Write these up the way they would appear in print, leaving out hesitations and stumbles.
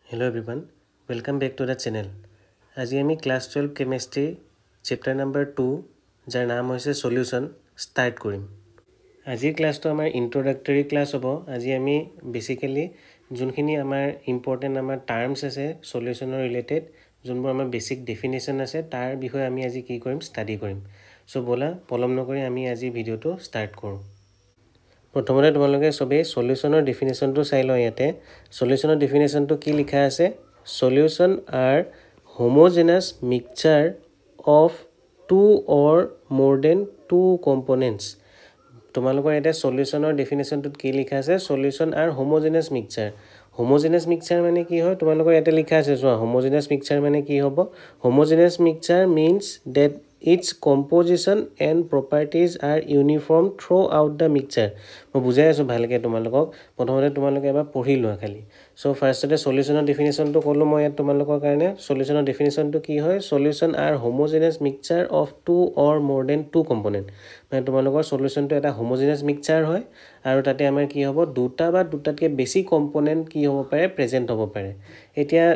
Hello everyone, welcome back to the channel. আজি আমি class 12 chemistry chapter number 2 যাৰ নাম হৈছে সলিউশন ষ্টাৰ্ট কৰিম। আজিৰ ক্লাছটো আমাৰ ইন্ট্ৰোডাক্টৰী ক্লাছ হ'ব। আজি আমি বেসিক্যালি যোনখিনি আমাৰ ইম্পৰ্টেন্ট আমাৰ টাৰ্মছ আছে সলিউশনৰ ৰিলেটেড, যোনবোৰ আমাৰ বেসিক ডেফিনেশ্যন আছে তাৰ বিষয়ে আমি আজি কি কৰিম ষ্টাডি কৰিম। সো বলা পলম নকৰি আমি আজি ভিডিওটো ষ্টাৰ্ট কৰোঁ। প্ৰথমতে তোমালোকে সবে সলিউশনৰ ডেফিনেশ্যনটো চাই লও। ইয়াতে সলিউশনৰ ডেফিনেশ্যনটো কি লিখা আছে, solution are homogeneous mixture of two or more than two components. তোমালোকৰ এটা সলিউশনৰ ডেফিনেশ্যনটোত কি লিখা আছে, solution are homogeneous mixture. Homogeneous mixture মানে কি হয়, তোমালোকৰ এটা লিখা আছে চোৱা। হোমোজেনাস মিক্সচাৰ মানে কি হ'ব, homogeneous mixture means that its composition and properties are uniform throughout the mixture। মই বুজাই আছো ভালকে তোমালোকক, প্ৰথমতে তোমালোকে এবাৰ পঢ়ি লোৱা খালি। সো ফাৰ্ষ্টতে সলিউশনৰ ডেফিনেশ্যনটো ক'লো মই ইয়াত তোমালোকৰ কাৰণে। সলিউশনৰ ডেফিনেশ্যনটো কি হয়, solution are homogeneous mixture of two or more than two component. মানে তোমালোকৰ সলিউশনটো এটা হোমোজেনাস মিক্সচাৰ হয় আৰু তাতে আমাৰ কি হ'ব, দুটা বা দুটাতকৈ বেছি কম্পোনেন্ট কি হ'ব পাৰে, প্ৰেজেন্ট হ'ব পাৰে। এতিয়া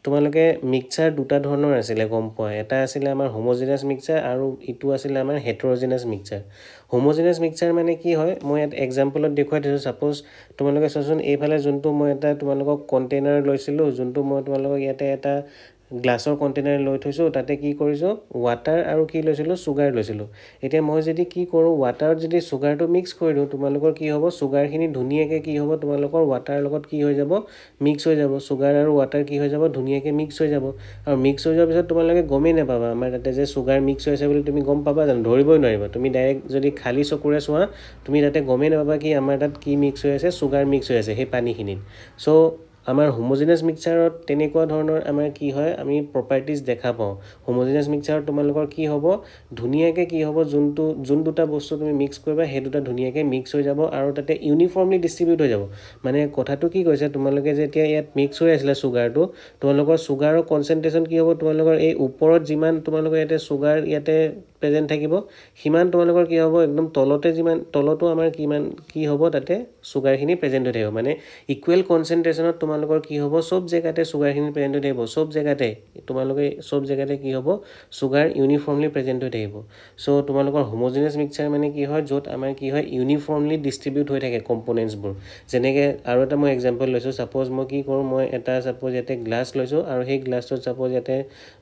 তোমালোকে মিক্সচাৰ দুটা ধৰণৰ আছিলে গম পোৱা। এটা আছিলে আমাৰ হোমোজেনাস মিক্সচাৰ আৰু ইটো আছিলে আমাৰ হেটেৰোজেনাস মিক্সচাৰ। হোমোজেনাস মিক্সচাৰ মানে কি হয়, মই ইয়াত এক্সাম্পলত দেখুৱাই দিছোঁ। সাপোজ তোমালোকে চোৱাচোন, এইফালে যোনটো মই এটা তোমালোকক কণ্টেইনাৰ লৈছিলোঁ, যোনটো মই তোমালোকক ইয়াতে এটা গ্লাছৰ কণ্টেইনাৰ লৈ থৈছোঁ, তাতে কি কৰিছোঁ, ৱাটাৰ আৰু কি লৈছিলোঁ, চুগাৰ লৈছিলোঁ। এতিয়া মই যদি কি কৰোঁ, ৱাটাৰত যদি চুগাৰটো মিক্স কৰি দিওঁ, তোমালোকৰ কি হ'ব, চুগাৰখিনি ধুনীয়াকৈ কি হ'ব, তোমালোকৰ ৱাটাৰৰ লগত কি হৈ যাব, মিক্স হৈ যাব। চুগাৰ আৰু ৱাটাৰ কি হৈ যাব, ধুনীয়াকৈ মিক্স হৈ যাব। আৰু মিক্স হৈ যোৱাৰ পিছত তোমালোকে গমেই নাপাবা আমাৰ তাতে যে চুগাৰ মিক্স হৈ আছে বুলি। তুমি গম পাবা জানো? ধৰিবই নোৱাৰিবা। তুমি ডাইৰেক্ট যদি খালী চকুৰে চোৱা, তুমি তাতে গমেই নাপাবা কি আমাৰ তাত কি মিক্স হৈ আছে, চুগাৰ মিক্স হৈ আছে সেই পানীখিনিত। চ' আমাৰ হোমোজেনাস মিক্সচাৰত তেনেকুৱা ধৰণৰ আমাৰ কি হয়, আমি প্ৰপাৰ্টিজ দেখা পাওঁ। হোমোজেনাস মিক্সচাৰত তোমালোকৰ কি হ'ব, ধুনীয়াকৈ কি হ'ব, যোন দুটা বস্তু তুমি মিক্স কৰিবা সেই দুটা ধুনীয়াকৈ মিক্স হৈ যাব আৰু তাতে ইউনিফৰ্মলি ডিষ্ট্ৰিবিউট হৈ যাব। মানে কথাটো কি কৈছে, তোমালোকে যেতিয়া ইয়াত মিক্স হৈ আছিলে চুগাৰটো, তোমালোকৰ চুগাৰৰ কনচেনট্ৰেশ্যন কি হ'ব, তোমালোকৰ এই ওপৰত যিমান তোমালোকৰ ইয়াতে চুগাৰ ইয়াতে প্ৰেজেণ্ট থাকিব, সিমান তোমালোকৰ কি হ'ব, একদম তলতে যিমান তলতো আমাৰ কিমান কি হ'ব, তাতে চুগাৰখিনি প্ৰেজেণ্ট হৈ থাকিব। মানে ইকুৱেল কনচেনট্ৰেশ্যনত তোমালোকৰ কি হ'ব, চব জেগাতে চুগাৰখিনি প্ৰেজেণ্ট হৈ থাকিব। চব জেগাতে তোমালোকে চব জেগাতে কি হ'ব, চুগাৰ ইউনিফৰ্মলি প্ৰেজেণ্ট হৈ থাকিব। চ' তোমালোকৰ হোমোজেনাস মিক্সচাৰ মানে কি হয়, য'ত আমাৰ কি হয়, ইউনিফৰ্মলি ডিষ্ট্ৰিবিউট হৈ থাকে কম্পোনেণ্টছবোৰ। যেনেকৈ আৰু এটা মই এক্সাম্পল লৈছোঁ। ছাপ'জ মই কি কৰোঁ, মই এটা ছাপ'জ ইয়াতে গ্লাছ লৈছোঁ আৰু সেই গ্লাছটোত ছাপ'জ ইয়াতে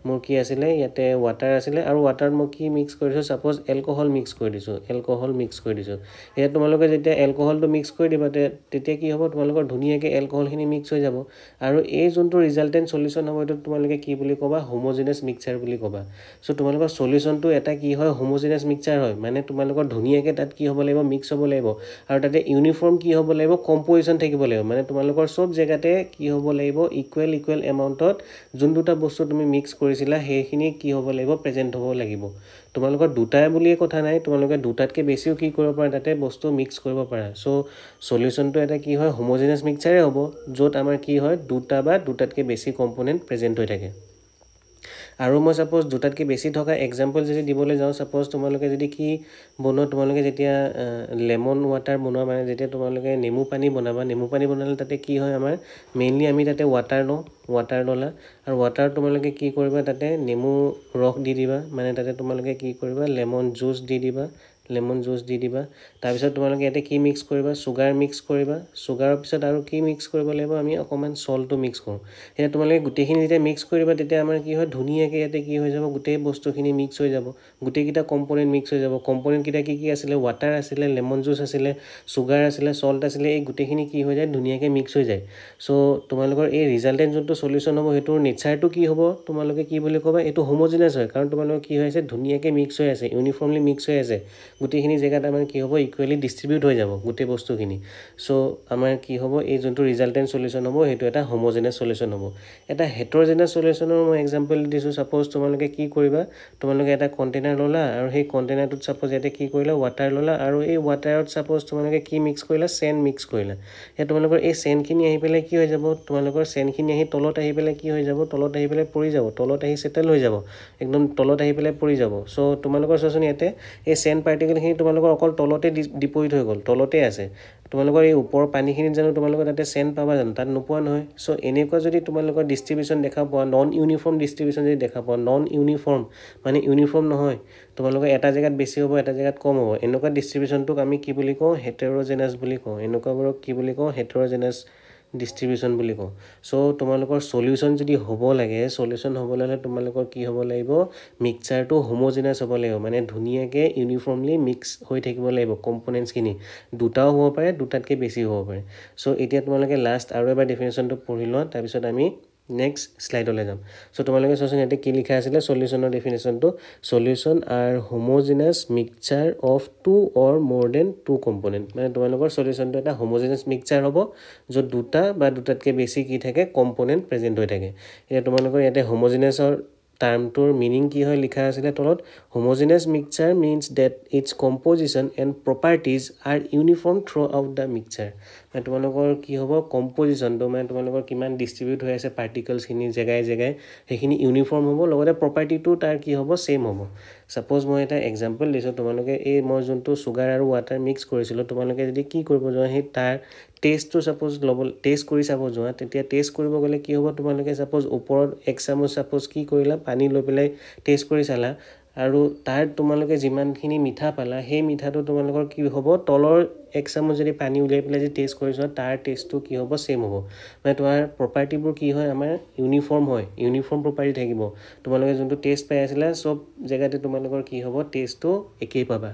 মোৰ কি আছিলে, ইয়াতে ৱাটাৰ আছিলে আৰু ৱাটাৰত মই কি মিক্স কৰিছোঁ, ছাপ'জ এলকহল মিক্স কৰি দিছোঁ। এতিয়া তোমালোকে যেতিয়া এলকহলটো মিক্স কৰি দিবা, তেতিয়া কি হ'ব, তোমালোকৰ ধুনীয়াকৈ এলকহলখিনি মিক্স হৈ যাব আৰু এই যোনটো ৰিজাল্টেণ্ট সলিউশ্যন হ'ব, এইটো তোমালোকে কি বুলি ক'বা, হোমোজেনাস মিক্সচাৰ বুলি ক'বা। চ' তোমালোকৰ সলিউশ্যনটো এটা কি হয়, হোমোজেনাস মিক্সচাৰ হয়। মানে তোমালোকৰ ধুনীয়াকৈ তাত কি হ'ব লাগিব, মিক্স হ'ব লাগিব আৰু তাতে ইউনিফৰ্ম কি হ'ব লাগিব, কম্প'জিশ্যন থাকিব লাগিব। মানে তোমালোকৰ চব জেগাতে কি হ'ব লাগিব, ইকুৱেল এমাউণ্টত যোন দুটা বস্তু তুমি মিক্স কৰিছিলা সেইখিনি কি হ'ব লাগিব, প্ৰেজেণ্ট হ'ব লাগিব। তোমালোকৰ দুটাই বুলিয়ে কথা নাই, তোমালোকে দুটাতকৈ বেছিও কি কৰিব পাৰা, তাতে বস্তু মিক্স কৰিব পাৰা। চ' সলিউশ্যনটো এটা কি হয়, হোমোজেনাস মিক্সচাৰে হ'ব, য'ত আমাৰ কি হয়, দুটা বা দুটাতকৈ বেছি কম্পোনেণ্ট প্ৰেজেণ্ট হৈ থাকে। আৰু মই ছাপ'জ দুটাতকৈ বেছি থকা এক্সাম্পল যদি দিবলৈ যাওঁ, ছাপ'জ তোমালোকে যদি কি বনোৱা, তোমালোকে যেতিয়া লেমন ৱাটাৰ বনোৱা, মানে যেতিয়া তোমালোকে নেমু পানী বনালে তাতে কি হয়, আমাৰ মেইনলি আমি তাতে ৱাটাৰ ল'লা আৰু ৱাটাৰত তোমালোকে কি কৰিবা, তাতে নেমু ৰস দি দিবা। মানে তাতে তোমালোকে কি কৰিবা, লেমন জুচ দি দিবা। তাৰপিছত তোমালোকে ইয়াতে কি মিক্স কৰিবা, চুগাৰ মিক্স কৰিবা। চুগাৰৰ পিছত আৰু কি মিক্স কৰিব লাগিব, আমি অকণমান চল্টটো মিক্স কৰোঁ। এতিয়া তোমালোকে গোটেইখিনি যেতিয়া মিক্স কৰিবা, তেতিয়া আমাৰ কি হয়, ধুনীয়াকৈ ইয়াতে কি হৈ যাব, গোটেই বস্তুখিনি মিক্স হৈ যাব। গোটেইকেইটা কম্পোনেণ্ট মিক্স হৈ যাব। কম্পোনেণ্টকেইটা কি আছিলে, ৱাটাৰ আছিলে, লেমন জুচ আছিলে, চুগাৰ আছিলে, চল্ট আছিলে। এই গোটেইখিনি কি হৈ যায়, ধুনীয়াকৈ মিক্স হৈ যায়। চ' তোমালোকৰ এই ৰিজাল্টেণ্ট যোনটো সলিউশ্যন হ'ব, সেইটোৰ নেচাৰটো কি হ'ব, তোমালোকে কি বুলি ক'বা, এইটো হোমোজেনাছ হয়। কাৰণ তোমালোকৰ কি হৈ আছে, ধুনীয়াকৈ মিক্স হৈ আছে, ইউনিফৰ্মলি মিক্স হৈ আছে। গোটেইখিনি জেগাত আমাৰ কি হ'ব, ইকুৱেলি ডিষ্ট্ৰিবিউট হৈ যাব গোটেই বস্তুখিনি। চ' আমাৰ কি হ'ব, এই যোনটো ৰিজাল্টেণ্ট সলিউশ্যন হ'ব, সেইটো এটা হোমোজেনাছ সলিউশ্যন হ'ব। এটা হেটেৰোজেনাছ সলিউশ্যনৰ মই এক্সাম্পল দিছোঁ। ছাপ'জ তোমালোকে কি কৰিবা, তোমালোকে এটা কণ্টেইনাৰ ল'লা আৰু সেই কণ্টেইনাৰটোত ছাপ'জ ইয়াতে কি কৰিলা, ৱাটাৰ ল'লা আৰু এই ৱাটাৰত ছাপ'জ তোমালোকে কি মিক্স কৰিলা, চেণ্ড মিক্স কৰিলা। এতিয়া তোমালোকৰ এই চেণ্ডখিনি আহি পেলাই কি হৈ যাব, তোমালোকৰ চেণ্ডখিনি আহি তলত আহি পেলাই কি হৈ যাব, তলত আহি পেলাই পৰি যাব, তলত আহি ছেটেল হৈ যাব, একদম তলত আহি পেলাই পৰি যাব। চ' তোমালোকৰ চোৱাচোন, ইয়াতে এই চেণ্ড পাৰ্টিকেল পাৰ্টিকেলখিনি তোমালোকৰ অকল তলতে ডিপজিট হৈ গ'ল, তলতে আছে। তোমালোকৰ এই ওপৰৰ পানীখিনিত জানো তোমালোকৰ তাতে চেণ্ট পাবা জানো? তাত নোপোৱা নহয়। চ' এনেকুৱা যদি তোমালোকৰ ডিষ্ট্ৰিবিউশ্যন দেখা পোৱা, নন ইউনিফৰ্ম ডিষ্ট্ৰিবিউশ্যন যদি দেখা পোৱা, নন ইউনিফৰ্ম মানে ইউনিফৰ্ম নহয়, তোমালোকৰ এটা জেগাত বেছি হ'ব, এটা জেগাত কম হ'ব, এনেকুৱা ডিষ্ট্ৰিবিউশ্যনটোক আমি কি বুলি কওঁ? হেটেৰ'জেনাছ বুলি কওঁ। এনেকুৱাবোৰক কি বুলি কওঁ? হেটেৰ'জেনাছ ডিষ্ট্ৰিবিউশ্যন বুলি কওঁ। চ' তোমালোকৰ সলিউশ্যন যদি হ'ব লাগে, সলিউশ্যন হ'বলৈ হ'লে তোমালোকৰ কি হ'ব লাগিব? মিক্সচাৰটো হোমোজেনাছ হ'ব লাগিব, মানে ধুনীয়াকৈ ইউনিফৰ্মলি মিক্স হৈ থাকিব লাগিব কম্পনেণ্টছখিনি। দুটাও হ'ব পাৰে, দুটাতকৈ বেছি হ'ব পাৰে। চ' এতিয়া তোমালোকে লাষ্ট আৰু এবাৰ ডেফিনেশ্যনটো পঢ়ি লোৱা, তাৰপিছত আমি নেক্সট শ্লাইডলৈ যাম। চ' তোমালোকে চোৱাচোন ইয়াতে কি লিখা আছিলে সলিউশ্যনৰ ডেফিনেশ্যনটো? Solution are homogeneous mixture of two or more than two component. মানে তোমালোকৰ সলিউশ্যনটো এটা হোমোজেনাছ মিক্সচাৰ হ'ব, য'ত দুটা বা দুটাতকৈ বেছি কি থাকে? কম্পনেণ্ট প্ৰেজেণ্ট হৈ থাকে। এতিয়া তোমালোকৰ ইয়াতে হোমোজেনাছৰ টাৰ্মটোৰ মিনিং কি হয় লিখা আছিলে তলত? Homogeneous mixture means that its composition and properties are uniform throughout the mixture. মানে তোমালোকৰ কি হ'ব? কম্পজিশ্যনটো মানে তোমালোকৰ কিমান ডিষ্ট্ৰিবিউট হৈ আছে পাৰ্টিকলছখিনি জেগাই জেগাই, সেইখিনি ইউনিফৰ্ম হ'ব, লগতে প্ৰপাৰ্টিটো তাৰ কি হ'ব? ছেইম হ'ব। ছাপ'জ মই এটা এক্সাম্পল দিছোঁ, তোমালোকে এই মই যোনটো চুগাৰ আৰু ৱাটাৰ মিক্স কৰিছিলোঁ, তোমালোকে যদি কি কৰিব যোৱা, সেই তাৰ টেষ্টটো ছাপ'জ টেষ্ট কৰি চাব যোৱা, তেতিয়া টেষ্ট কৰিব গ'লে কি হ'ব? তোমালোকে ছাপ'জ ওপৰত 1 চামুচ ছাপ'জ কি কৰিলা? পানী লৈ পেলাই টেষ্ট কৰি চালা, আৰু তাৰ তোমালোকে যিমানখিনি মিঠা পালা, সেই মিঠাটো তোমালোকৰ কি হ'ব? তলৰ 1 চামুচ যদি পানী উলিয়াই পেলাই যদি টেষ্ট কৰিছোৱা, তাৰ টেষ্টটো কি হ'ব? ছেইম হ'ব। মানে তোমাৰ প্ৰপাৰ্টিবোৰ কি হয়? আমাৰ ইউনিফৰ্ম হয়, ইউনিফৰ্ম প্ৰপাৰ্টি থাকিব। তোমালোকে যোনটো টেষ্ট পাই আছিলা, চব জেগাতে তোমালোকৰ কি হ'ব? টেষ্টটো একেই পাবা।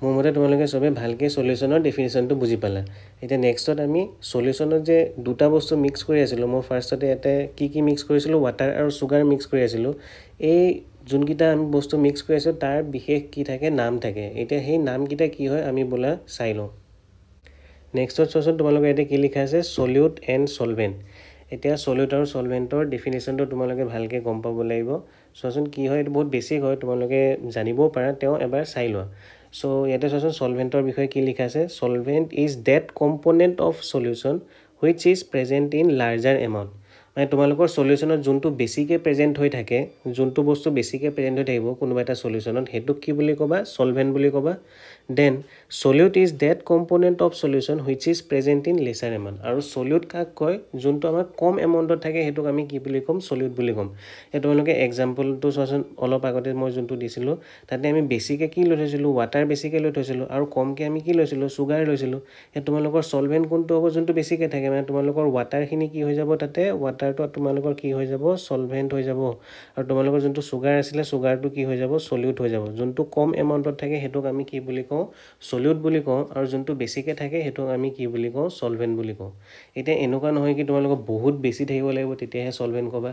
মোৰ মতে তোমালোকে চবে ভালকৈ সলিউশ্যনৰ ডেফিনেশ্যনটো বুজি পালা। এতিয়া নেক্সটত আমি সলিউশ্যনত যে দুটা বস্তু মিক্স কৰি আছিলোঁ, মই ফাৰ্ষ্টতে ইয়াতে কি মিক্স কৰিছিলোঁ? ৱাটাৰ আৰু চুগাৰ মিক্স কৰি আছিলোঁ। এই যোনকেইটা আমি বস্তু মিক্স কৰি আছোঁ, তাৰ বিশেষ কি থাকে? নাম থাকে। এতিয়া সেই নামকেইটা কি হয় আমি বোলা চাই লওঁ। নেক্সটত চোৱাচোন তোমালোকে ইয়াতে কি লিখা আছে? Solute and solvent. এতিয়া সলিউট আৰু সলভেণ্টৰ ডেফিনেশ্যনটো তোমালোকে ভালকৈ গম পাব লাগিব। চোৱাচোন কি হয়, এইটো বহুত বেছিক হয়, তোমালোকে জানিবও পাৰা, তেওঁ এবাৰ চাই লোৱা। চ' ইয়াতে চোৱাচোন সলভেণ্টৰ বিষয়ে কি লিখা আছে? Solvent is that component of solution which is present in larger amount. মানে তোমালোকৰ সলিউশ্যনত যোনটো বেছিকৈ প্ৰেজেণ্ট হৈ থাকে, যোনটো বস্তু বেছিকৈ প্ৰেজেণ্ট হৈ থাকিব কোনোবা এটা সলিউশ্যনত, সেইটোক কি বুলি ক'বা? সলভেণ্ট বুলি ক'বা। Then solute is that component of solution which is present in lesser amount. আৰু সলিউট কাক কয়? যোনটো আমাৰ কম এমাউণ্টত থাকে, সেইটোক আমি কি বুলি ক'ম? সলিউট বুলি ক'ম। এতিয়া তোমালোকে এক্সাম্পলটো চোৱাচোন, অলপ আগতে মই যোনটো দিছিলোঁ, তাতে আমি বেছিকৈ কি লৈ থৈছিলোঁ? ৱাটাৰ বেছিকৈ লৈ থৈছিলোঁ, আৰু কমকৈ আমি কি লৈছিলোঁ? চুগাৰ লৈছিলোঁ। এতিয়া তোমালোকৰ সলভেণ্ট কোনটো হ'ব? যোনটো বেছিকৈ থাকে, মানে তোমালোকৰ ৱাটাৰখিনি কি হৈ যাব? তাতে ৱাটাৰটো তোমালোকৰ কি হৈ যাব? সলভেণ্ট হৈ যাব। আৰু তোমালোকৰ যোনটো চুগাৰ আছিলে, চুগাৰটো কি হৈ যাব? সলিউট হৈ যাব। যোনটো কম এমাউণ্টত থাকে সেইটোক আমি কি বুলি কওঁ? সলিউট বুলি কওঁ। আৰু যোনটো বেছিকৈ থাকে সেইটোক আমি কি বুলি কওঁ? সলভেণ্ট বুলি কওঁ। এতিয়া এনেকুৱা নহয় কি তোমালোকৰ বহুত বেছি থাকিব লাগিব তেতিয়াহে সলভেণ্ট ক'বা,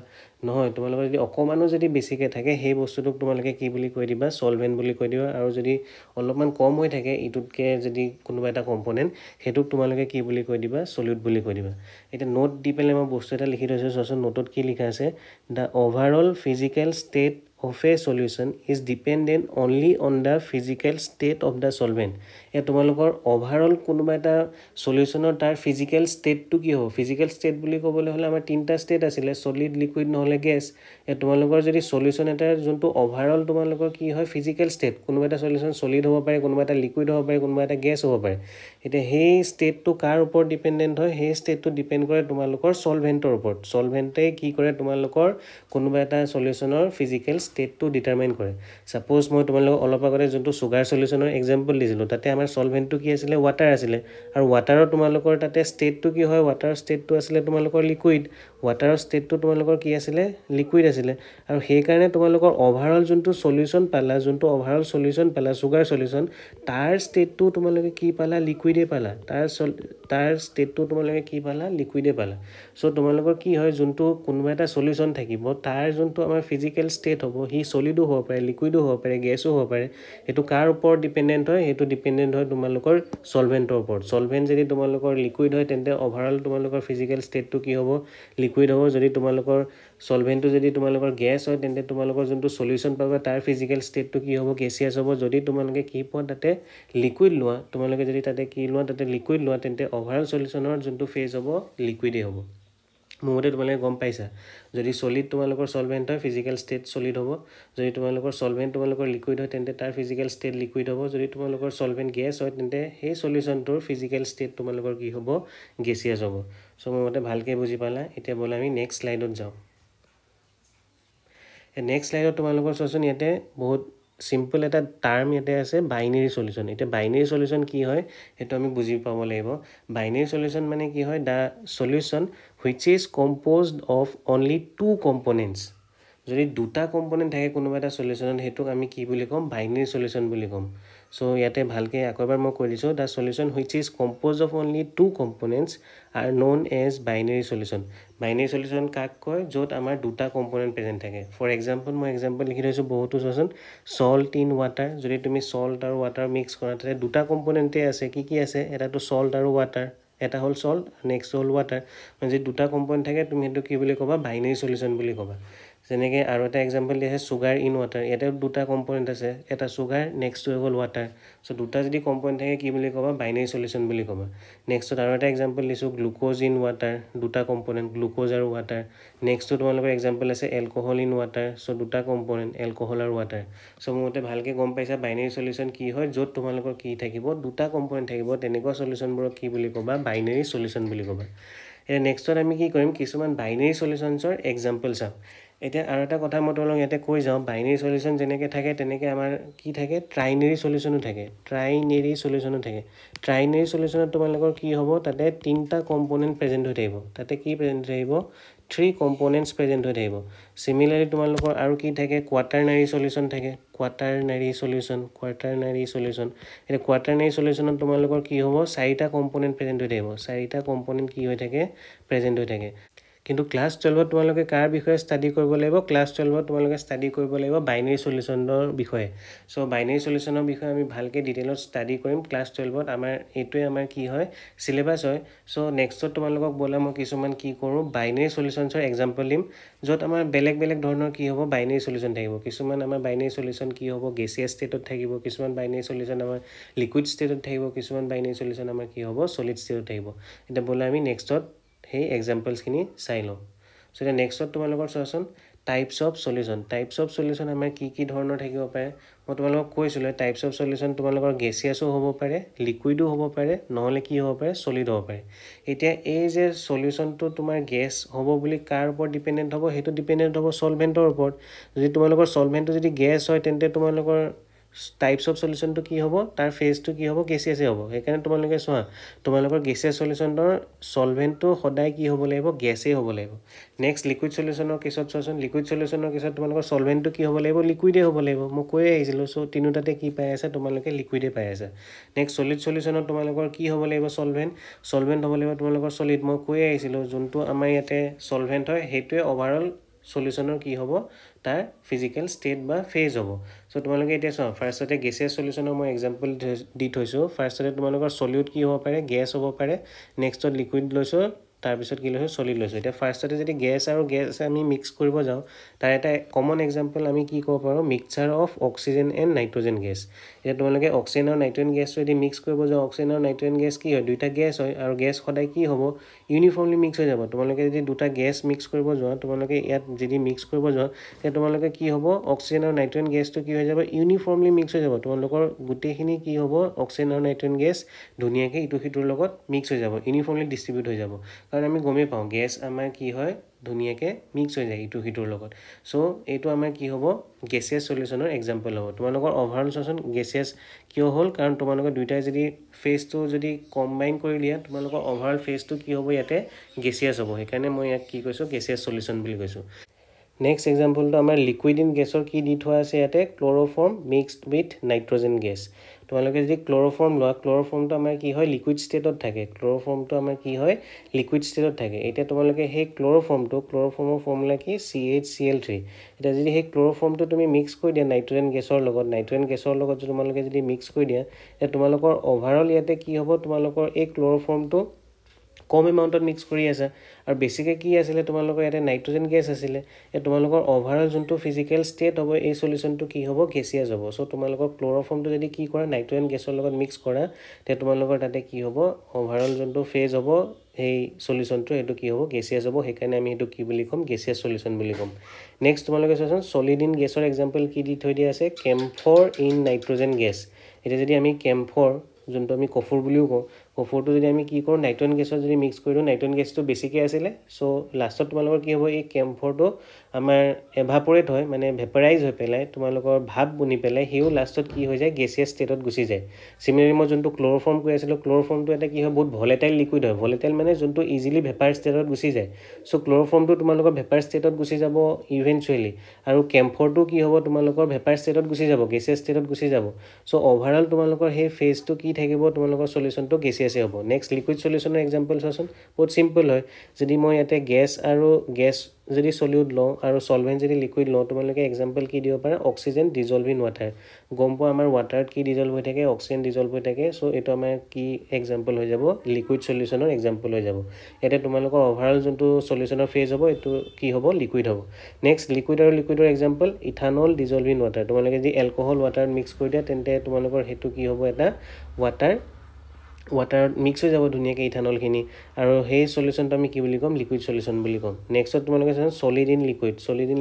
নহয়। তোমালোকৰ যদি অকণমানো যদি বেছিকৈ থাকে, সেই বস্তুটোক তোমালোকে কি বুলি কৈ দিবা? সলভেণ্ট বুলি কৈ দিবা। আৰু যদি অলপমান কম হৈ থাকে ইটোতকৈ যদি কোনোবা এটা কম্পনেণ্ট, সেইটোক তোমালোকে কি বুলি কৈ দিবা? সলিউট বুলি কৈ দিবা। এতিয়া নোট দি পেলাই মই বস্তু এটা লিখি থৈছোঁ, চোৱাচোন নোটত কি লিখা আছে? The overall physical state of a solution is dependent only on the physical state of the solvent. এ তোমালোকৰ ওভাৰঅল কোনোবা এটা সলিউশ্যনৰ তাৰ ফিজিকেল ষ্টেটটো কি হ'ব? ফিজিকেল ষ্টেট বুলি ক'বলৈ হ'লে আমাৰ তিনিটা ষ্টেট আছিলে, সলিড, লিকুইড, নহ'লে গেছ। তোমালোকৰ যদি সলিউশ্যন এটাৰ যোনটো ওভাৰঅল তোমালোকৰ কি হয়? Physical state. কোনোবা এটা সলিউশ্যন সলিড হ'ব পাৰে, কোনোবা এটা লিকুইড হ'ব পাৰে, কোনোবা এটা গেছ হ'ব পাৰে। এতিয়া সেই ষ্টেটটো কাৰ ওপৰত ডিপেণ্ডেণ্ট হয়? সেই ষ্টেটটো ডিপেণ্ড কৰে তোমালোকৰ সলভেণ্টৰ ওপৰত। সলভেণ্টে কি কৰে? তোমালোকৰ কোনোবা এটা সলিউশ্যনৰ ফিজিকেল ষ্টেটটো ডিটাৰমাইন কৰে। ছাপ'জ মই তোমালোকক অলপ আগতে যোনটো চুগাৰ সলিউশ্যনৰ এক্সাম্পল দিছিলোঁ, তাতে আমাৰ সলভেণ্টটো কি আছিলে? ৱাটাৰ আছিলে। আৰু ৱাটাৰৰ তোমালোকৰ তাতে ষ্টেটটো কি হয়? ৱাটাৰৰ ষ্টেটটো আছিলে তোমালোকৰ লিকুইড। ৱাটাৰৰ ষ্টেটটো তোমালোকৰ কি আছিলে? লিকুইড আছিলে। আৰু সেইকাৰণে তোমালোকৰ ওভাৰঅল যোনটো সলিউশ্যন পালা, যোনটো ওভাৰঅল সলিউশ্যন পালা চুগাৰ সলিউশ্যন, তাৰ ষ্টেটটো তোমালোকে কি পালা? লিকুইডে পালা। তাৰ ষ্টেটটো তোমালোকে কি পালা? লিকুইডে পালা। চ' তোমালোকৰ কি হয়? যোনটো কোনোবা এটা সলিউশ্যন থাকিব, তাৰ যোনটো আমাৰ ফিজিকেল ষ্টেট হ'ব, সি সলিডো হ'ব পাৰে, লিকুইডো হ'ব পাৰে, গেছো হ'ব পাৰে। সেইটো কাৰ ওপৰত ডিপেণ্ডেণ্ট হয়? সেইটো ডিপেণ্ডেণ্ট হয় তোমালোকৰ সলভেণ্টৰ ওপৰত। সলভেণ্ট যদি তোমালোকৰ লিকুইড হয়, তেন্তে ওভাৰঅল তোমালোকৰ ফিজিকেল ষ্টেটটো কি হ'ব? লিকুইড হ'ব। যদি তোমালোকৰ সলভেণ্টটো যদি তোমালোকৰ গেছ হয়, তেন্তে তোমালোকৰ যোনটো সলিউশ্যন পাবা তাৰ ফিজিকেল ষ্টেটটো কি হ'ব? গেছিয়াছ হ'ব। যদি তোমালোকে কি পোৱা? তাতে লিকুইড লোৱা, তোমালোকে যদি তাতে কি লোৱা? তাতে লিকুইড লোৱা, তেন্তে ওভাৰঅল সলিউশ্যনৰ যোনটো ফেজ হ'ব লিকুইডেই হ'ব। মোমতে তোমালোকে গম পাইছা যদি সলিড তোমালোকৰ সলভেন্ট হয় ফিজিক্যাল স্টেট সলিড হ'ব যদি তোমালোকৰ সলভেন্ট তোমালোকৰ লিকুইড হয় তেন্তে তাৰ ফিজিক্যাল স্টেট লিকুইড হ'ব যদি তোমালোকৰ সলভেন্ট গ্যাস হয় তেন্তে সেই সলিউশনটোৰ ফিজিক্যাল স্টেট তোমালোকৰ কি হ'ব গেছিয়াছ হ'ব সো মোমতে ভালকে বুজি পালা এতিয়া বলা আমি নেক্সট স্লাইডত যাও নেক্সট স্লাইডত তোমালোকৰ চোৱাচোন ইয়াতে বহুত সিম্পল এটা টার্ম ইয়াতে আছে বাইনারি সলিউশন এটা বাইনারি সলিউশন কি হয় এটা আমি বুজি পাব লাগিব বাইনারি সলিউশন মানে কি হয় দা solution which is composed of only two components যদি দুটা কম্পোনেন্ট থাকে কোনোবা এটা সলিউশনত হেতুক আমি কি বুলি কম বাইনারি সলিউশন বুলি কম সো ইয়াতে ভালকে আকবাৰ মই কৈ দিছো দা solution which is composed of only two components are known as binary solution binary solution কাক কয় যত আমাৰ দুটা কম্পোনেন্ট প্ৰেজেন্ট থাকে ফৰ এক্সাম্পল মই এক্সাম্পল লিখি দিছো বহুতো চোৱাচোন সল্ট ইন ওয়াটাৰ যদি তুমি সল্ট আৰু ওয়াটাৰ মিক্স কৰা তাতে দুটা কম্পোনেন্টে আছে কি আছে এটাটো সল্ট আৰু ওয়াটাৰ এটা হল সল্ট নেক্সট হল ওয়াটাৰ মানে যে দুটা কম্পোনেন্ট থাকে তুমি হেতু কি বুলি কবা বাইনারি সলিউশন বুলি কবা যেনেকৈ আৰু এটা এক্সাম্পল দিছে সুগাৰ ইন ওয়াটাৰ ইয়াতে দুটা কম্পোনেন্ট আছে এটা সুগাৰ নেক্সট হৈ গল ওয়াটাৰ সো দুটা যদি কম্পোনেন্ট থাকে কি বুলি কবা বাইনাৰি সলিউশন বুলি কবা নেক্সট আৰু এটা এক্সাম্পল দিছো গ্লুকোজ ইন ওয়াটাৰ দুটা কম্পোনেন্ট গ্লুকোজ আৰু ওয়াটাৰ নেক্সট তোমালোকৰ এক্সাম্পল আছে এলকহল ইন ওয়াটাৰ সো দুটা কম্পোনেন্ট এলকহল আৰু ওয়াটাৰ সো মোতে ভালকে গম পাইছা বাইনাৰি সলিউশন কি হয় যত তোমালোকৰ কি থাকিব দুটা কম্পোনেন্ট থাকিব তেনেকুৱা সলিউশনবোৰক কি বুলি কবা বাইনাৰি সলিউশন বুলি কবা এ নেক্সটত আমি কি কৰিম কিছুমান বাইনাৰি সলিউশনছৰ এক্সাম্পল চাম এতিয়া আৰু এটা কথা মই তোমালোকক ইয়াতে কৈ যাওঁ বাইনাৰি সলিউশন যেনেকৈ থাকে তেনেকৈ আমাৰ কি থাকে ট্ৰাইনাৰি সলিউশনো থাকে ট্ৰাইনাৰি সলিউশনত তোমালোকৰ কি হ'ব তাতে তিনটা কম্পোনেন্ট প্ৰেজেন্ট হৈ থাকিব তাতে কি প্ৰেজেন্ট থাকিব থ্ৰী কম্পোনেন্টস প্ৰেজেন্ট হৈ থাকিব সিমিলাৰলি তোমালোকৰ আৰু কি থাকে কোৱাটাৰনাৰি সলিউশন থাকে কোৱাটাৰনাৰি সলিউশন এটা কোৱাটাৰনাৰি সলিউশনত তোমালোকৰ কি হ'ব চাৰিটা কম্পোনেন্ট প্ৰেজেন্ট হৈ থাকিব চাৰিটা কম্পোনেন্ট কি হৈ থাকে প্ৰেজেন্ট হৈ থাকে কিন্তু ক্লাস 12 ত তোমালোকে কাৰ বিষয়ে ষ্টাডি কৰিব লাগিব ক্লাস 12 ত তোমালোকে ষ্টাডি কৰিব লাগিব বাইনাৰি সলিউশনৰ বিষয়ে সো বাইনাৰি সলিউশনৰ বিষয়ে আমি ভালকে ডিটেইলত ষ্টাডি কৰিম ক্লাস 12 ত আমাৰ এটোৱে আমাৰ কি হয় সিলেবাস হয় সো নেক্সটত তোমালোকক বলা মই কিছুমান কি কৰো বাইনাৰি সলিউশনছৰ এক্সাম্পল দিম যত আমাৰ বেলেগ ধৰণৰ কি হ'ব বাইনাৰি সলিউশন থাকিব কিছুমান আমাৰ বাইনাৰি সলিউশন কি হ'ব গেছিয়াছ ষ্টেটত থাকিব কিছুমান বাইনাৰি সলিউশন আমাৰ লিকুইড ষ্টেটত থাকিব কিছুমান বাইনাৰি সলিউশন আমাৰ কি হ'ব সলিড ষ্টেটত থাকিব এটা বলা আমি নেক্সটত hey examples kini sai lo so the next one তোমালোকৰ চোৱাচোন টাইপস অফ সলিউশন আমাৰ কি ধৰণৰ থাকিব পাৰে মই তোমালোকক কৈছিলো টাইপস অফ সলিউশন তোমালোকৰ গেছিয়াছও হ'ব পাৰে লিকুইডও হ'ব পাৰে নহলে কি হ'ব পাৰে সলিড হ'ব পাৰে এতিয়া এই যে সলিউশনটো তোমাৰ গেছ হ'ব বুলি কাৰ ওপৰত ডিপেন্ডেন্ট হ'ব হেতু ডিপেন্ডেন্ট হ'ব সলভেন্টৰ ওপৰত যদি তোমালোকৰ সলভেন্টটো যদি গেছ হয় তেন্তে তোমালোকৰ টাইপস অফ সলিউশন তো কি হ'ব তাৰ ফেজ তো কি হ'ব গেছিয়াছ হ'ব সেইকাৰণে তোমালোকে চোৱা তোমালোকৰ গেছিয়াছ সলিউশনৰ সলভেন্টটো সদায় কি হ'ব লাগিব গেছই হ'ব লাগিব নেক্সট লিকুইড সলিউশনৰ কেছত চোৱাচোন লিকুইড সলিউশনৰ কেছত তোমালোকৰ সলভেন্টটো কি হ'ব লাগিব লিকুইডে হ'ব লাগিব মই কৈ আহিছিলো সো তিনিটাতে কি পাই আছে তোমালোকে লিকুইডে পাই আছে নেক্সট সলিড সলিউশনত তোমালোকৰ কি হ'ব লাগিব সলভেন্ট হ'ব লাগিব তোমালোকৰ সলিড মই কৈ আহিছিলো যোনটো আমাৰ ইয়াতে সলভেন্ট হয় হেতুৱে ওভাৰঅল সলিউশনৰ কি হ'ব তাৰ ফিজিক্যাল স্টেট বা ফেজ হ'ব সো তোমালোকে এতিয়া চোৱা ফাৰ্ষ্টতে গেছিয়াছ সলিউশনৰ মই এক্সাম্পল দি থৈছো ফাৰ্ষ্টতে তোমালোকৰ সলিউড কি হ'ব পাৰে গেছ হ'ব পাৰে নেক্সটত লিকুইড লৈছো তাৰ পিছত কি লৈছো সলিড লৈছো এতিয়া ফাৰ্ষ্টতে যদি গেছ আৰু গেছ আমি মিক্স কৰিব যাও তাৰ এটা কমন এক্সাম্পল আমি কি ক'ব পাৰো mixture of oxygen and nitrogen gas এতিয়া তোমালোকে অক্সিজেন আৰু নাইট্ৰজেন গেছ যদি মিক্স কৰিব যাও অক্সিজেন আৰু নাইট্ৰজেন গেছ কি হয় দুইটা গেছ হয় আৰু গেছ সদায় কি হ'ব ইউনিফৰ্মলি মিক্স হৈ যাব তোমালোকে যদি দুটা গেছ মিক্স কৰিব যোৱা তোমালোকে ইয়াত যদি মিক্স কৰিব যোৱা তে তোমালোকে কি হ'ব অক্সিজেন আৰু নাইট্ৰজেন গেছটো কি হৈ যাব ইউনিফৰ্মলি মিক্স হৈ যাব তোমালোকৰ গুটেখিনি কি হ'ব অক্সিজেন আৰু নাইট্ৰজেন গেছ ধুনিয়াকৈ ইটো সিটোৰ লগত মিক্স হৈ যাব ইউনিফৰ্মলি ডিস্ট্ৰিবিউট হৈ যাব কাৰণ আমি গমেই পাওঁ গেছ আমাৰ কি হয় ধুনিয়াকৈ মিক্স হৈ যায় ইটো সিটোৰ লগত সো এইটো আমাৰ কি হ'ব গেছিয়াছ সলিউশনৰ এক্সাম্পল হ'ব তোমালোকৰ ওভাৰঅল সলিউশন গেছিয়াছ কিয় হ'ল কাৰণ তোমালোকৰ দুইটাই যদি ফেজটো যদি কম্বাইন কৰি লিয়া তোমালোকৰ ওভাৰঅল ফেজটো কি হ'ব ইয়াতে গেছিয়াছ হ'ব সেইকাৰণে মই ইয়াক কি কৈছো গেছিয়াছ সলিউশন বুলি কৈছো নেক্সট এক্সাম্পলটো আমাৰ লিকুইড ইন গেছৰ কি দি থোৱা আছে ইয়াতে chloroform mixed with nitrogen gas তোমালোকে যদি ক্লোৰোফৰ্ম লোৱা ক্লোৰোফৰ্মটো আমাৰ কি হয় লিকুইড ষ্টেটত থাকে ক্লোৰোফৰ্মটো আমাৰ কি হয় লিকুইড ষ্টেটত থাকে এতিয়া তোমালোকে সেই ক্লোৰোফৰ্মৰ ফৰ্মুলা কি CHCl3 এতিয়া যদি সেই ক্লোৰোফৰ্মটো তুমি মিক্স কৰি দিয়া নাইট্ৰজেন গেছৰ লগত তোমালোকে যদি মিক্স কৰি দিয়া তেতিয়া তোমালোকৰ ওভাৰঅল ইয়াতে কি হ'ব তোমালোকৰ এই ক্লোৰোফৰ্মটো কম এমাউণ্টত মিক্স কৰি আছা আৰু বেছিকৈ কি আছিলে তোমালোকৰ ইয়াতে নাইট্ৰজেন গেছ আছিলে তোমালোকৰ অভাৰঅল যোনটো ফিজিকেল ষ্টেট হ'ব এই সলিউশ্যনটো কি হ'ব গেছিয়াছ হ'ব চ' তোমালোকৰ ক্ল'ৰফৰ্মটো যদি কি কৰা নাইট্ৰজেন গেছৰ লগত মিক্স কৰা তেতিয়া তোমালোকৰ তাতে কি হ'ব অভাৰঅল যোনটো ফেজ হ'ব এই সলিউশ্যনটো এইটো কি হ'ব গেছিয়াছ হ'ব সেইকাৰণে আমি এইটো কি বুলি ক'ম গেছিয়াছ সলিউশ্যন বুলি ক'ম নেক্সট তোমালোকে চোৱাচোন সলিড ইন গেছৰ এক্সাম্পল কি দি থৈ দিয়া আছে কেম্ফৰ ইন নাইট্ৰজেন গেছ এতিয়া যদি আমি কেম্ফৰ যোনটো আমি কফুৰ বুলিও কওঁ কফুৰটো যদি আমি কি কৰোঁ নাইট্ৰজেন গেছত যদি মিক্স কৰি দিওঁ নাইট্ৰজেন গেছটো বেছিকৈ আছিলে চ' লাষ্টত তোমালোকৰ কি হ'ব এই কেম্ফৰটো আমাৰ এভাপৰেট হয় মানে ভেপাৰাইজ হৈ পেলাই তোমালোকৰ ভাপ বনি পেলাই সিও লাষ্টত কি হৈ যায় গেছিয়াছ ষ্টেটত গুচি যায় চিমিলাৰলি মই যোনটো ক্ল'ৰফৰ্ম কৈ আছিলোঁ ক্ল'ৰফৰ্মটো এটা কি হয় বহুত ভলেটাইল লিকুইড হয় ভলেটাইল মানে যোনটো ইজিলি ভেপাৰ ষ্টেটত গুচি যায় চ' ক্ল'ৰফৰ্মটো তোমালোকৰ ভেপাৰ ষ্টেটত গুচি যাব ইভেঞ্চুৱেলি আৰু কেম্ফৰটো কি হ'ব তোমালোকৰ ভেপাৰ ষ্টেটত গুচি যাব গেছিয়াছ ষ্টেটত গুচি যাব চ' অভাৰঅল তোমালোকৰ সেই ফেজটো কি থাকিব তোমালোকৰ সলিউশ্যনটো গেছিয়াছে হ'ব নেক্সট লিকুইড সলিউশ্যনৰ এক্সাম্পল চোৱাচোন বহুত চিম্পল হয় যদি মই ইয়াতে গেছ আৰু গেছ যদি সলিউড লওঁ আৰু সলভেণ্ট যদি লিকুইড লওঁ তোমালোকে এক্সাম্পল কি দিব পাৰা অক্সিজেন ডিজলভ ইন ৱাটাৰ গম পোৱা আমাৰ ৱাটাৰত কি ডিজলভ হৈ থাকে অক্সিজেন ডিজলভ হৈ থাকে চ' এইটো আমাৰ কি এক্সাম্পল হৈ যাব লিকুইড সলিউশ্যনৰ এক্সাম্পল হৈ যাব এতিয়া তোমালোকৰ অভাৰঅল যোনটো সলিউশ্যনৰ ফেজ হ'ব এইটো কি হ'ব লিকুইড হ'ব নেক্সট লিকুইড আৰু লিকুইডৰ example ethanol dissolve in water তোমালোকে যদি এলকহল ৱাটাৰত মিক্স কৰি দিয়া তেন্তে তোমালোকৰ সেইটো কি হ'ব এটা ৱাটাৰত মিক্স হৈ যাব ধুনীয়াকৈ ইথানলখিনি আৰু সেই সলিউশ্যনটো আমি কি বুলি ক'ম লিকুইড সলিউশ্যন বুলি ক'ম নেক্সটত তোমালোকে চাওঁ solid in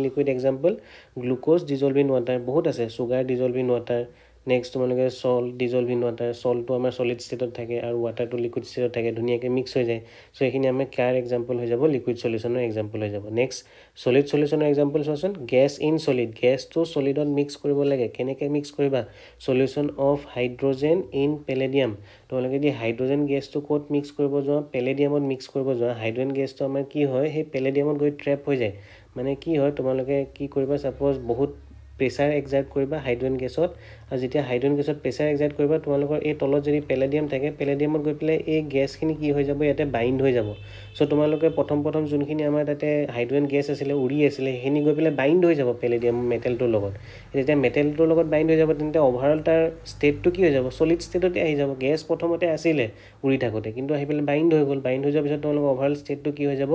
liquid example glucose dissolved in water বহুত আছে sugar dissolved in water next তোমালোকে সল্ট ডিজলভ ইন ৱাটাৰ সল্টটো আমাৰ সলিড ষ্টেটত থাকে আৰু ৱাটাৰটো লিকুইড ষ্টেটত থাকে ধুনীয়াকৈ মিক্স হৈ যায় চ' এইখিনি আমাৰ কাৰ এক্সাম্পল হৈ যাব লিকুইড সলিউশ্যনৰ এক্সাম্পল হৈ যাব নেক্সট সলিড সলিউশ্যনৰ এক্সাম্পল চোৱাচোন গেছ ইন সলিড গেছটো সলিডত মিক্স কৰিব লাগে কেনেকৈ মিক্স কৰিবা solution of hydrogen in Palladium তোমালোকে যদি হাইড্ৰজেন গেছটো ক'ত মিক্স কৰিব যোৱা পেলেডিয়ামত মিক্স কৰিব যোৱা হাইড্ৰজেন গেছটো আমাৰ কি হয় সেই পেলেডিয়ামত গৈ ট্ৰেপ হৈ যায় মানে কি হয় তোমালোকে কি কৰিবা ছাপ'জ বহুত প্ৰেছাৰ এক্সাৰ্ট কৰিবা হাইড্ৰজেন গেছত আৰু যেতিয়া হাইড্ৰজেন গেছত প্ৰেছাৰ এক্সাৰ্ট কৰিবা তোমালোকৰ এই তলত যদি পেলেডিয়াম থাকে পেলেডিয়ামত গৈ পেলাই এই গেছখিনি কি হৈ যাব ইয়াতে বাইণ্ড হৈ যাব চ' তোমালোকে প্ৰথম যোনখিনি আমাৰ তাতে হাইড্ৰজেন গেছ আছিলে উৰি আছিলে সেইখিনি গৈ পেলাই বাইণ্ড হৈ যাব পেলেডিয়াম মেটেলটোৰ লগত যেতিয়া মেটেলটোৰ লগত বাইণ্ড হৈ যাব তেন্তে অভাৰঅল তাৰ ষ্টেটটো কি হৈ যাব সলিড ষ্টেটতে আহি যাব গেছ প্ৰথমতে আছিলে উৰি থাকোঁতে কিন্তু আহি পেলাই বাইণ্ড হৈ গ'ল বাইণ্ড হৈ যোৱাৰ পিছত তোমালোকৰ অভাৰঅল ষ্টেটটো কি হৈ যাব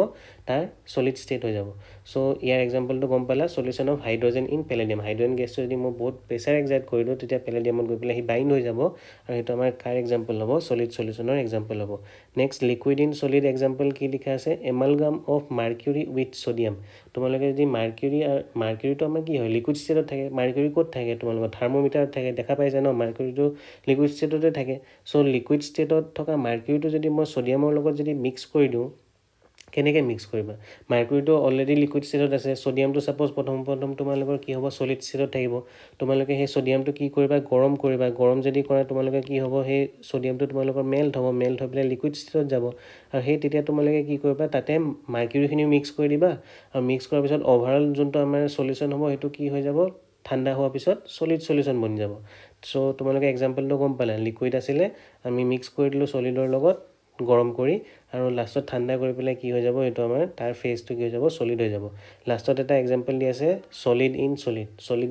তাৰ সলিড ষ্টেট হৈ যাব চ' ইয়াৰ এক্সাম্পলটো গম পালা solution of hydrogen in Palladium hydrogen গেছটো যদি মই বহুত প্ৰেছাৰ এক্সাৰ্ট কৰি দিওঁ তেতিয়া পেলেডিয়ামত গৈ পেলাই সি বাইণ্ড হৈ যাব আৰু সেইটো আমাৰ কাৰ এক্সাম্পল হ'ব সলিড সলিউশ্যনৰ এক্সাম্পল হ'ব next liquid in solid example কি লিখা আছে এমালগাম অফ মাৰ্কিউৰি উইথ ছ'ডিয়াম তোমালোকে যদি মাৰ্কিউৰিটো আমাৰ কি হয় লিকুইড ষ্টেটত থাকে মাৰ্কিউৰি ক'ত থাকে তোমালোকৰ থাৰ্মোমিটাৰত থাকে দেখা পাইছে ন মাৰ্কিউৰিটো লিকুইড ষ্টেটতে থাকে চ' লিকুইড ষ্টেটত থকা মাৰ্কিউৰিটো যদি মই ছ'ডিয়ামৰ লগত যদি মিক্স কৰি দিওঁ কেনেকৈ মিক্স কৰিবা মাৰ্কিউৰিটো অলৰেডি লিকুইড ষ্টেটত আছে ছ'ডিয়ামটো ছাপ'জ প্ৰথম তোমালোকৰ কি হ'ব সলিড ষ্টেটত থাকিব তোমালোকে সেই ছ'ডিয়ামটো কি কৰিবা গৰম যদি কৰা তোমালোকে কি হ'ব সেই ছ'ডিয়ামটো তোমালোকৰ মেল্ট হৈ পেলাই লিকুইড ষ্টেটত যাব আৰু সেই তেতিয়া তোমালোকে কি কৰিবা তাতে মাৰ্কিউৰিখিনিও মিক্স কৰি দিবা আৰু মিক্স কৰাৰ পিছত অভাৰঅল যোনটো আমাৰ সলিউশ্যন হ'ব সেইটো কি হৈ যাব ঠাণ্ডা হোৱাৰ পিছত সলিড সলিউশ্যন বনি যাব চ' তোমালোকে এক্সাম্পলটো গম পালা লিকুইড আছিলে আমি মিক্স কৰি দিলোঁ সলিডৰ লগত গৰম কৰি আৰু লাষ্টত ঠাণ্ডা কৰি পেলাই কি হৈ যাব এইটো আমাৰ তাৰ ফেজটো কি হৈ যাব সলিড হৈ যাব লাষ্টত এটা এক্সাম্পল দি আছে সলিড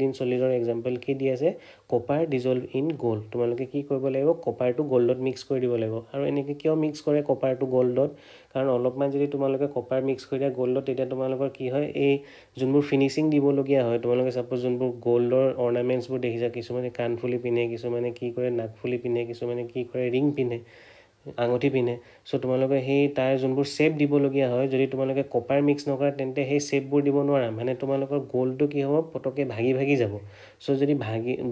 ইন সলিডৰ এক্সাম্পল কি দি আছে কপাৰ ডিজলভ ইন গ'ল্ড তোমালোকে কি কৰিব লাগিব কপাৰটো গ'ল্ডত মিক্স কৰি দিব লাগিব আৰু এনেকৈ কিয় মিক্স কৰে কপাৰটো গ'ল্ডত কাৰণ অলপমান যদি তোমালোকে কপাৰ মিক্স কৰি দিয়া গ'ল্ডত তেতিয়া তোমালোকৰ কি হয় এই যোনবোৰ ফিনিচিং দিবলগীয়া হয় তোমালোকে ছাপ'জ যোনবোৰ গ'ল্ডৰ অৰ্নামেণ্টছবোৰ দেখিছা কিছুমানে কাণফুলি পিন্ধে কিছুমানে কি কৰে নাকফুলি পিন্ধে কিছুমানে কি কৰে ৰিং পিন্ধে আঙুঠি পিন্ধে চ' তোমালোকে সেই তাৰ যোনবোৰ শ্বেপ দিবলগীয়া হয় যদি তোমালোকে কপাৰ মিক্স নকৰা তেন্তে সেই শ্বেপবোৰ দিব নোৱাৰা মানে তোমালোকৰ গ'ল্ডটো কি হ'ব পটককৈ ভাগি যাব চ' যদি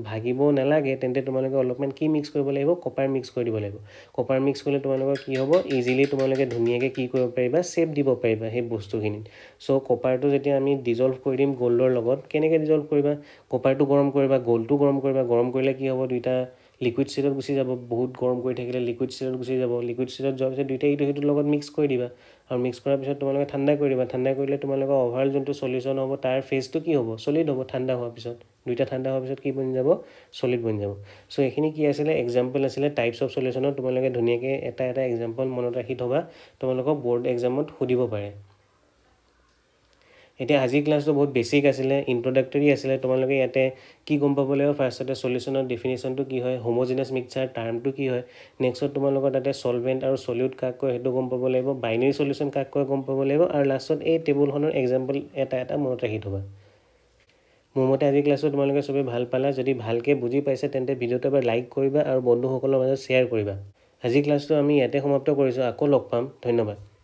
ভাগিব নালাগে তেন্তে তোমালোকে অলপমান কি মিক্স কৰিব লাগিব কপাৰ মিক্স কৰি দিব লাগিব কপাৰ মিক্স কৰিলে তোমালোকৰ কি হ'ব ইজিলি তোমালোকে ধুনীয়াকৈ কি কৰিব পাৰিবা শ্বেপ দিব পাৰিবা সেই বস্তুখিনিত চ' কপাৰটো যেতিয়া আমি ডিজলভ কৰি দিম গ'ল্ডৰ লগত কেনেকৈ ডিজলভ কৰিবা কপাৰটো গৰম কৰিবা গ'ল্ডটো গৰম কৰিলে কি হ'ব দুইটা লিকুইড ষ্টেটত গুচি যাব বহুত গৰম কৰি থাকিলে লিকুইড ষ্টেটত গুচি যাব লিকুইড ষ্টেটত যোৱাৰ পিছত দুইটা সেইটোৰ লগত মিক্স কৰি দিবা আৰু মিক্স কৰাৰ পিছত তোমালোকে ঠাণ্ডা কৰি দিবা ঠাণ্ডা কৰিলে তোমালোকৰ অভাৰঅল যোনটো সলিউশ্যন হ'ব তাৰ ফেজটো কি হ'ব সলিড হ'ব ঠাণ্ডা হোৱাৰ পিছত দুইটা ঠাণ্ডা হোৱাৰ পিছত কি বনি যাব সলিড বনি যাব চ' এইখিনি কি আছিলে এক্সাম্পল আছিলে টাইপছ অফ সলিউশ্যনৰ তোমালোকে ধুনীয়াকৈ এটা এক্সাম্পল মনত ৰাখি থবা তোমালোকক বৰ্ড এক্সামত সুধিব পাৰে এতিয়া আজিৰ ক্লাছটো বহুত বেছিক আছিলে, ইন্ট্ৰডাক্টৰী আছিলে। তোমালোকে ইয়াতে কি গম পাব লাগিব, ফাৰ্ষ্টতে সলিউশনৰ ডেফিনেশ্যনটো কি হয়, হোমোজেনাছ মিক্সচাৰ টাৰ্মটো কি হয়, নেক্সটত তোমালোকৰ তাতে সলভেন্ট আৰু সলিউট কাক কয় সেইটো গম পাব লাগিব, বাইনাৰী সলিউশন কাক কয় গম পাব লাগিব, আৰু লাষ্টত এই টেবুলখনৰ এক্সাম্পল এটা মনত ৰাখি থবা। মোৰ মতে আজি ক্লাছটো তোমালোকে সবে ভাল পালা। যদি ভালকৈ বুজি পাইছে তেন্তে ভিডিঅ'টো এবাৰ লাইক কৰিবা আৰু বন্ধুসকলৰ মাজত শ্বেয়াৰ কৰিবা। আজি ক্লাছটো আমি ইয়াতে সমাপ্ত কৰিছোঁ। আকৌ লগ পাম। ধন্যবাদ।